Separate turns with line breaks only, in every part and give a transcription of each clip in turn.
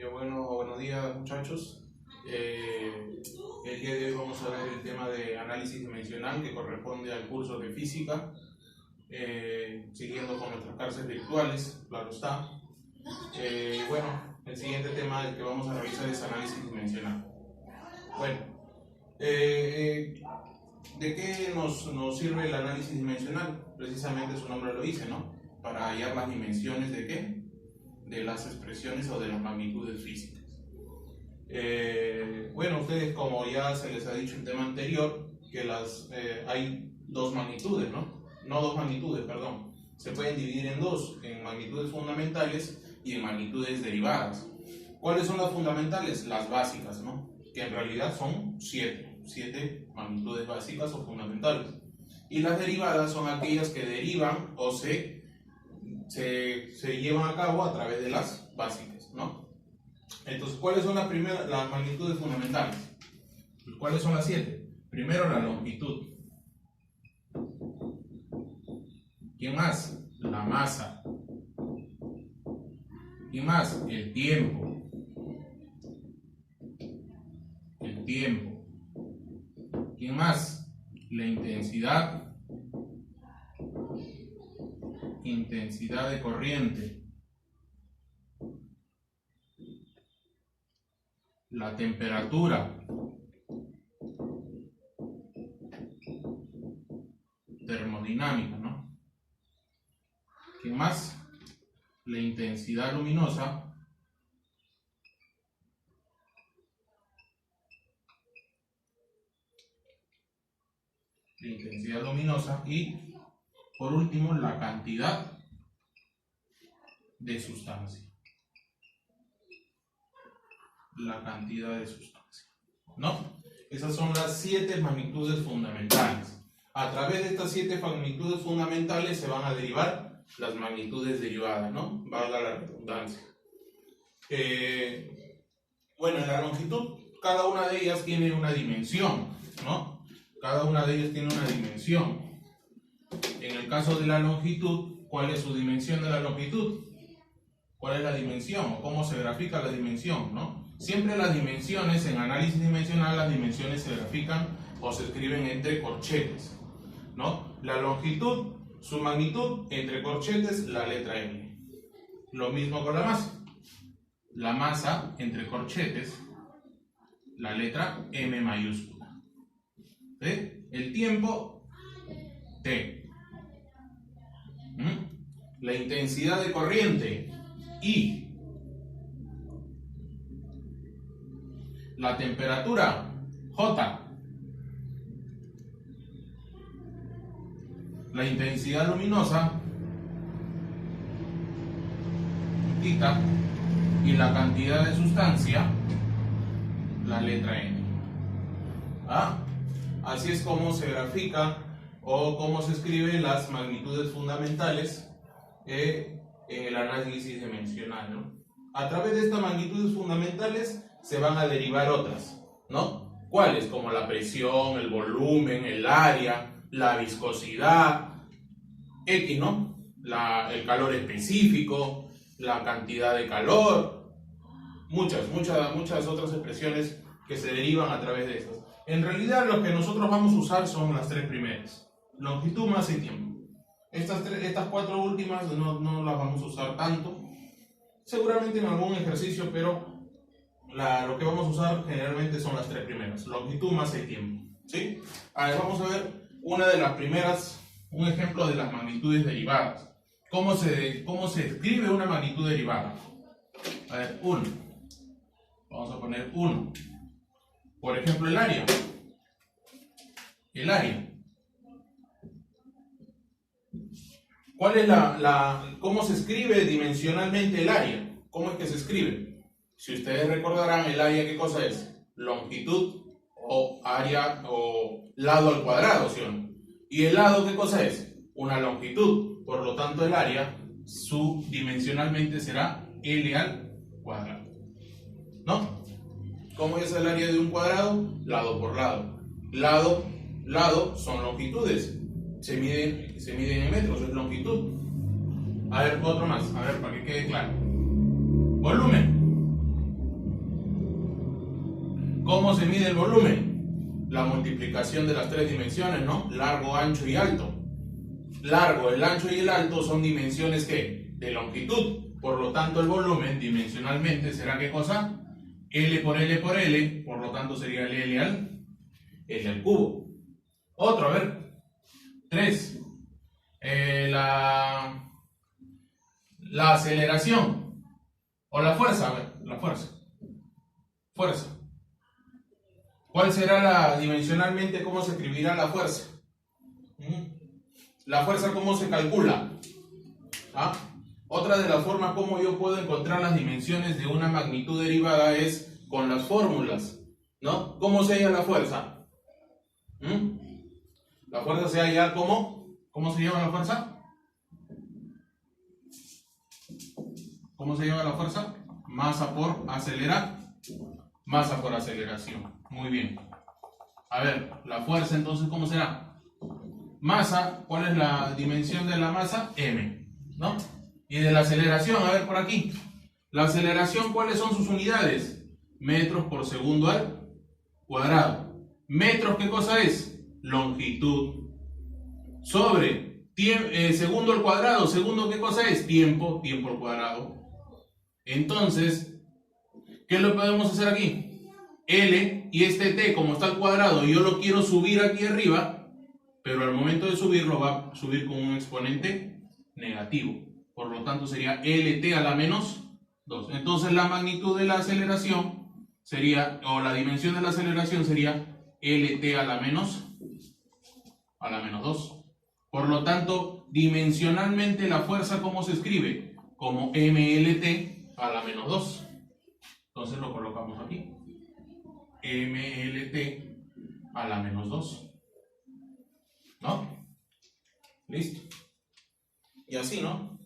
Buenos días muchachos. El día de hoy vamos a ver el tema de análisis dimensional que corresponde al curso de física, siguiendo con nuestras clases virtuales, claro está. El siguiente tema que vamos a revisar es análisis dimensional. ¿De qué nos sirve el análisis dimensional? Precisamente su nombre lo dice, ¿no? Para hallar las dimensiones ¿de qué? De las expresiones o de las magnitudes físicas. Ustedes, como ya se les ha dicho en tema anterior, que hay dos magnitudes, ¿no? No dos magnitudes, perdón. Se pueden dividir en dos, en magnitudes fundamentales y en magnitudes derivadas. ¿Cuáles son las fundamentales? Las básicas, ¿no? Que en realidad son siete magnitudes básicas o fundamentales. Y las derivadas son aquellas que derivan o se llevan a cabo a través de las básicas, ¿no? Entonces, ¿cuáles son las magnitudes fundamentales? ¿Cuáles son las 7? Primero, la longitud. ¿Quién más? La masa. ¿Quién más? El tiempo. El tiempo. ¿Quién más? La intensidad. Intensidad de corriente. La temperatura. Termodinámica, ¿no? ¿Qué más? La intensidad luminosa. La intensidad luminosa y, por último, la cantidad de sustancia. La cantidad de sustancia, ¿no? Esas son las 7 magnitudes fundamentales. A través de estas 7 magnitudes fundamentales se van a derivar las magnitudes derivadas, ¿no? Valga la redundancia. En la longitud, cada una de ellas tiene una dimensión, ¿no? Cada una de ellas tiene una dimensión. En el caso de la longitud, ¿cuál es su dimensión de la longitud? ¿Cuál es la dimensión? ¿O cómo se grafica la dimensión, no? Siempre las dimensiones, en análisis dimensional, las dimensiones se grafican o se escriben entre corchetes, ¿no? La longitud, su magnitud, entre corchetes, la letra M. Lo mismo con la masa. La masa, entre corchetes, la letra M mayúscula. ¿Sí? El tiempo, T. La intensidad de corriente, I. La temperatura, J. La intensidad luminosa, θ. Y la cantidad de sustancia, la letra N. Así es como se grafica o cómo se escriben las magnitudes fundamentales en el análisis dimensional, ¿no? A través de estas magnitudes fundamentales se van a derivar otras, ¿no? ¿Cuáles? Como la presión, el volumen, el área, la viscosidad, X, ¿no? El calor específico, la cantidad de calor, muchas otras expresiones que se derivan a través de estas. En realidad, lo que nosotros vamos a usar son las 3 primeras: longitud, masa y tiempo. Estas 4 últimas no las vamos a usar tanto, seguramente en algún ejercicio, pero lo que vamos a usar generalmente son las 3 primeras: longitud, masa y tiempo, ¿sí? Vamos a ver una de las primeras, un ejemplo de las magnitudes derivadas. ¿Cómo se escribe una magnitud derivada? 1. Vamos a poner 1. Por ejemplo, el área. El área. ¿Cuál es cómo se escribe dimensionalmente el área? ¿Cómo es que se escribe? Si ustedes recordarán, el área, ¿qué cosa es? Longitud o área o lado al cuadrado, ¿sí o no? ¿Y el lado qué cosa es? Una longitud. Por lo tanto, el área, dimensionalmente será L al cuadrado, ¿no? ¿Cómo es el área de un cuadrado? Lado por lado. Lado son longitudes. Se miden en metros, es longitud. A ver, otro más, a ver, para que quede claro. Volumen. ¿cómo se mide el volumen? La multiplicación de las tres dimensiones, ¿no? Largo, ancho y alto. Largo, el ancho y el alto son dimensiones ¿qué? De longitud. Por lo tanto, el volumen dimensionalmente será ¿qué cosa? L por L por L, por lo tanto sería el L al cubo. Otro, a ver. 3. La aceleración o la fuerza, a ver, la fuerza. ¿Cuál será dimensionalmente, cómo se escribirá la fuerza? La fuerza, ¿cómo se calcula? ¿Ah? Otra de las formas como yo puedo encontrar las dimensiones de una magnitud derivada es con las fórmulas, ¿no? ¿Cómo se halla la fuerza? La fuerza se halla como, ¿cómo se llama la fuerza? ¿Cómo se llama la fuerza? Masa por aceleración. Muy bien. A ver, la fuerza entonces, ¿cómo será? Masa, ¿cuál es la dimensión de la masa? M, ¿no? Y de la aceleración, a ver por aquí. La aceleración, ¿cuáles son sus unidades? Metros por segundo al cuadrado. Metros, ¿qué cosa es? Longitud. Sobre segundo al cuadrado. Segundo, ¿qué cosa es? Tiempo al cuadrado. Entonces, ¿qué lo podemos hacer aquí? L y este T, como está al cuadrado, yo lo quiero subir aquí arriba, pero al momento de subirlo va a subir con un exponente negativo. Por lo tanto sería LT a la menos 2. Entonces la magnitud de la aceleración sería, o la dimensión de la aceleración sería LT a la menos 2. Por lo tanto, dimensionalmente la fuerza, ¿cómo se escribe? Como MLT a la menos 2. Entonces lo colocamos aquí. MLT a la menos 2. ¿No? Listo. Y así, ¿no?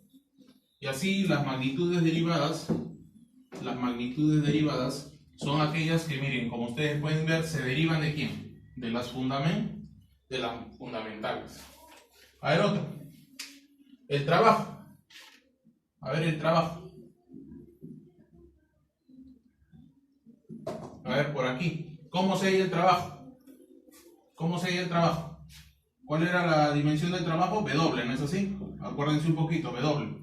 Y así las magnitudes derivadas son aquellas que, miren, como ustedes pueden ver, se derivan ¿de quién? De las fundamentales. A ver, otro. El trabajo. A ver, el trabajo. A ver, por aquí. ¿Cómo se halla el trabajo? ¿Cuál era la dimensión del trabajo? W, ¿no es así? Acuérdense un poquito, W.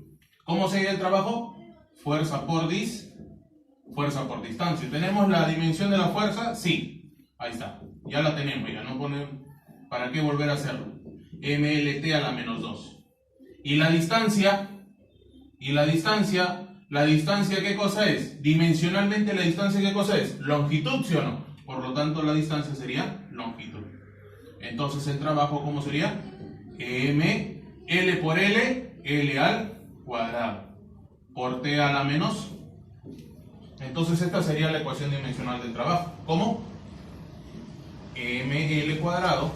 ¿Cómo se halla el trabajo? Fuerza por distancia. ¿Tenemos la dimensión de la fuerza? Sí. Ahí está. Ya la tenemos, ya no ponemos. ¿Para qué volver a hacerlo? MLT a la menos 2. ¿Y la distancia? ¿La distancia qué cosa es? Dimensionalmente la distancia qué cosa es? Longitud, ¿sí o no? Por lo tanto la distancia sería longitud. Entonces el trabajo, ¿cómo sería? M, L por L, L al cuadrado. Por T a la menos. Entonces esta sería la ecuación dimensional del trabajo. ¿Cómo? ML cuadrado,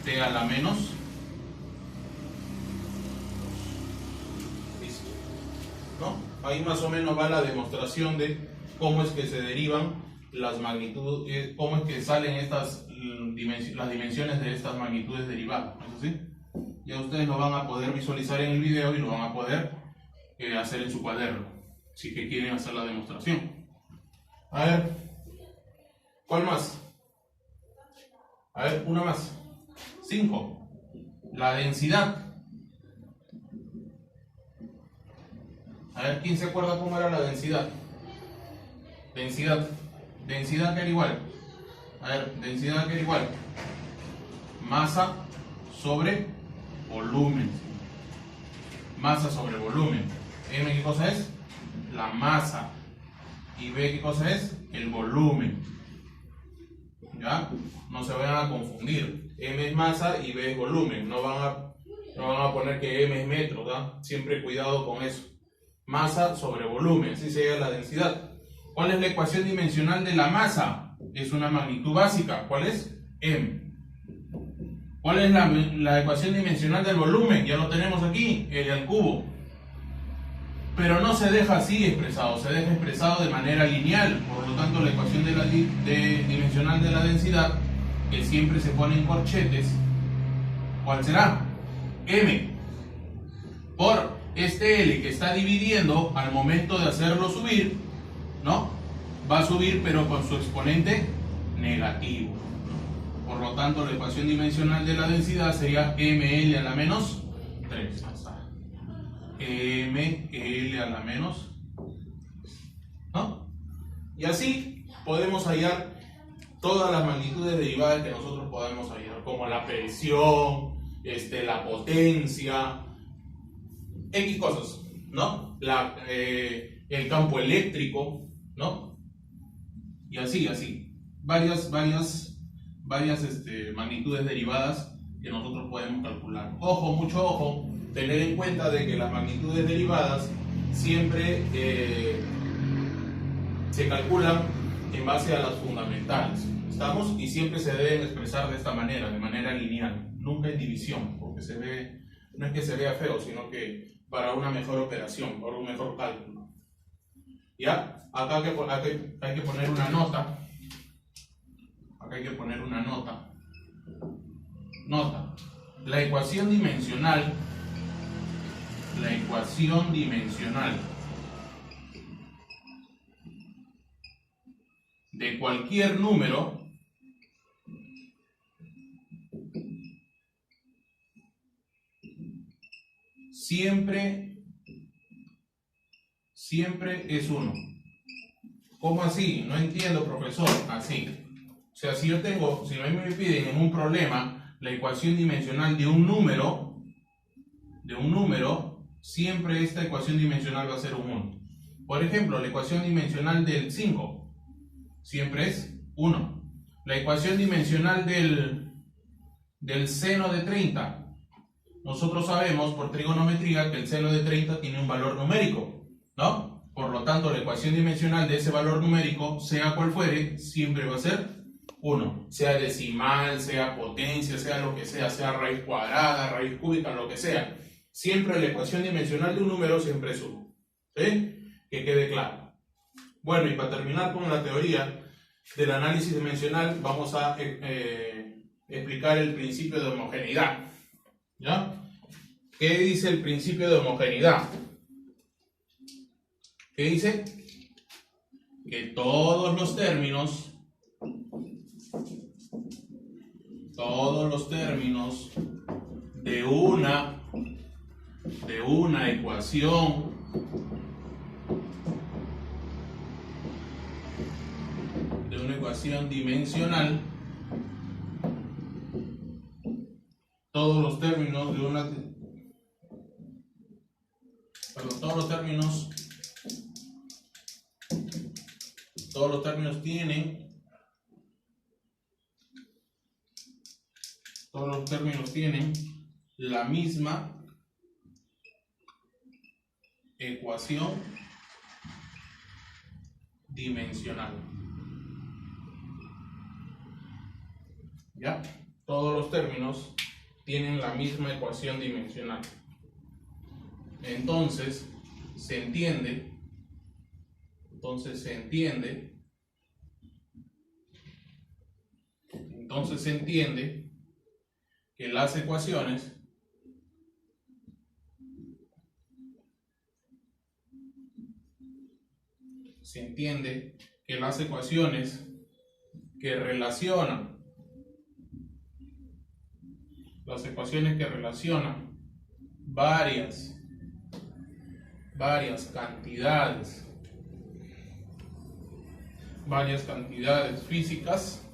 T a la menos. Listo. ¿No? Ahí más o menos va la demostración de cómo es que se derivan las magnitudes, cómo es que salen las dimensiones de estas magnitudes derivadas. ¿No es así? Ya ustedes lo van a poder visualizar en el video y lo van a poder hacer en su cuaderno, si que quieren hacer la demostración. A ver, ¿cuál más? A ver, una más. 5. La densidad. A ver, ¿quién se acuerda cómo era la densidad? Densidad que era igual. A ver, densidad que era igual. Masa sobre volumen. Masa sobre volumen. M, ¿qué cosa es? La masa. Y B, ¿qué cosa es? El volumen. ¿Ya? No se vayan a confundir. M es masa y B es volumen. No van a poner que M es metro, ¿verdad? Siempre cuidado con eso. Masa sobre volumen, así se llama la densidad. ¿Cuál es la ecuación dimensional de la masa? Es una magnitud básica. ¿Cuál es? M. ¿Cuál es la ecuación dimensional del volumen? Ya lo tenemos aquí, L al cubo. Pero no se deja así expresado, se deja expresado de manera lineal. Por lo tanto, la ecuación dimensional de la densidad, que siempre se pone en corchetes, ¿cuál será? M por este L que está dividiendo al momento de hacerlo subir, ¿no? va a subir pero con su exponente negativo. Por lo tanto, la ecuación dimensional de la densidad sería ml a la menos 3. ml a la menos, ¿no? Y así podemos hallar todas las magnitudes derivadas que nosotros podemos hallar, como la presión, la potencia, X cosas, ¿no? El campo eléctrico, ¿no? Y así. Varias magnitudes derivadas que nosotros podemos calcular. Ojo, mucho ojo, tener en cuenta de que las magnitudes derivadas siempre se calculan en base a las fundamentales, ¿estamos? Y siempre se deben expresar de esta manera, de manera lineal, nunca en división, porque no es que se vea feo, sino que para una mejor operación, para un mejor cálculo. ¿Ya? Acá hay que poner una nota. Acá hay que poner una nota. Nota. La ecuación dimensional de cualquier número siempre es 1. ¿Cómo así? No entiendo, profesor. Así. O sea, si a mí me piden en un problema la ecuación dimensional de un número, siempre esta ecuación dimensional va a ser un 1. Por ejemplo, la ecuación dimensional del 5 siempre es 1. La ecuación dimensional del seno de 30. Nosotros sabemos por trigonometría que el seno de 30 tiene un valor numérico, ¿no? Por lo tanto, la ecuación dimensional de ese valor numérico, sea cual fuere, siempre va a ser 1. Sea decimal, sea potencia, sea lo que sea raíz cuadrada, raíz cúbica, lo que sea. Siempre la ecuación dimensional de un número siempre es 1. ¿Sí? Que quede claro. Bueno, y para terminar con la teoría del análisis dimensional, vamos a explicar el principio de homogeneidad. ¿Ya? ¿Qué dice el principio de homogeneidad? ¿Qué dice? Que todos los términos de una ecuación dimensional, todos los términos tienen la misma ecuación dimensional. ¿Ya? Todos los términos tienen la misma ecuación dimensional. Entonces se entiende que las ecuaciones que relacionan varias cantidades físicas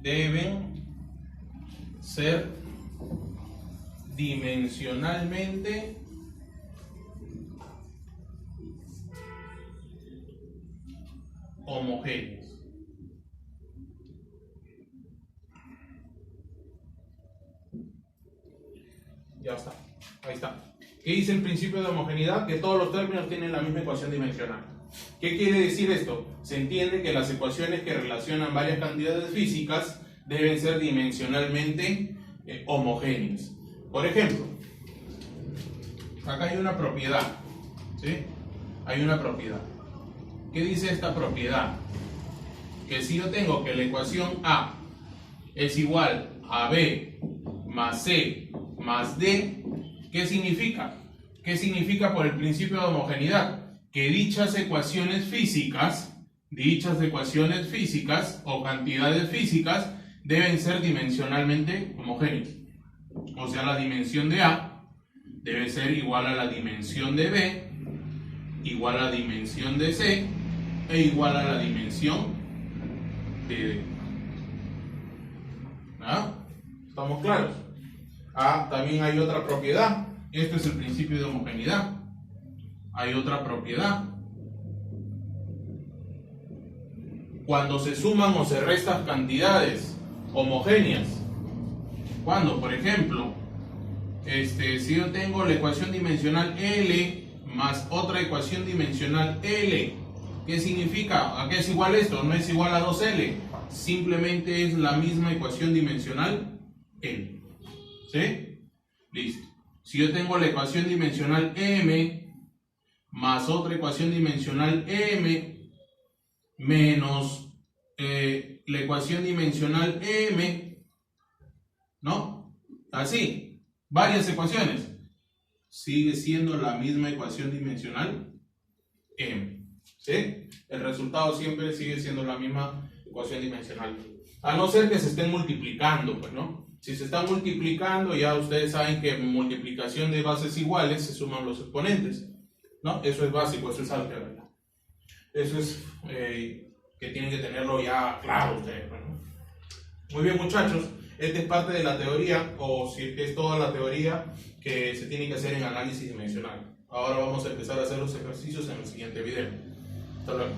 deben ser dimensionalmente homogéneas. Ya está, ahí está. ¿Qué dice el principio de homogeneidad? Que todos los términos tienen la misma ecuación dimensional. ¿Qué quiere decir esto? Se entiende que las ecuaciones que relacionan varias cantidades físicas deben ser dimensionalmente homogéneas. Por ejemplo, acá hay una propiedad, ¿sí? Hay una propiedad. ¿Qué dice esta propiedad? Que si yo tengo que la ecuación A es igual a B más C más D, ¿qué significa? ¿Qué significa por el principio de homogeneidad? que dichas ecuaciones físicas o cantidades físicas deben ser dimensionalmente homogéneas. O sea, la dimensión de A debe ser igual a la dimensión de B, igual a la dimensión de C e igual a la dimensión de D. ¿Ah? ¿Estamos claros? También hay otra propiedad. Este es el principio de homogeneidad. Hay otra propiedad. Cuando se suman o se restan cantidades homogéneas. Cuando, por ejemplo, si yo tengo la ecuación dimensional L más otra ecuación dimensional L, ¿qué significa? ¿A qué es igual esto? No es igual a 2L, simplemente es la misma ecuación dimensional L. ¿Sí? Listo. Si yo tengo la ecuación dimensional M más otra ecuación dimensional M menos la ecuación dimensional M, ¿no? Así, varias ecuaciones. Sigue siendo la misma ecuación dimensional M. ¿Sí? El resultado siempre sigue siendo la misma ecuación dimensional. A no ser que se estén multiplicando, pues, ¿no? Si se están multiplicando, ya ustedes saben que en multiplicación de bases iguales se suman los exponentes, ¿no? Eso es básico, eso es álgebra, ¿verdad? Eso es que tienen que tenerlo ya claro ustedes, ¿no? Muy bien, muchachos. Esta es parte de la teoría, o si es toda la teoría que se tiene que hacer en análisis dimensional. Ahora vamos a empezar a hacer los ejercicios en el siguiente video. Hasta luego.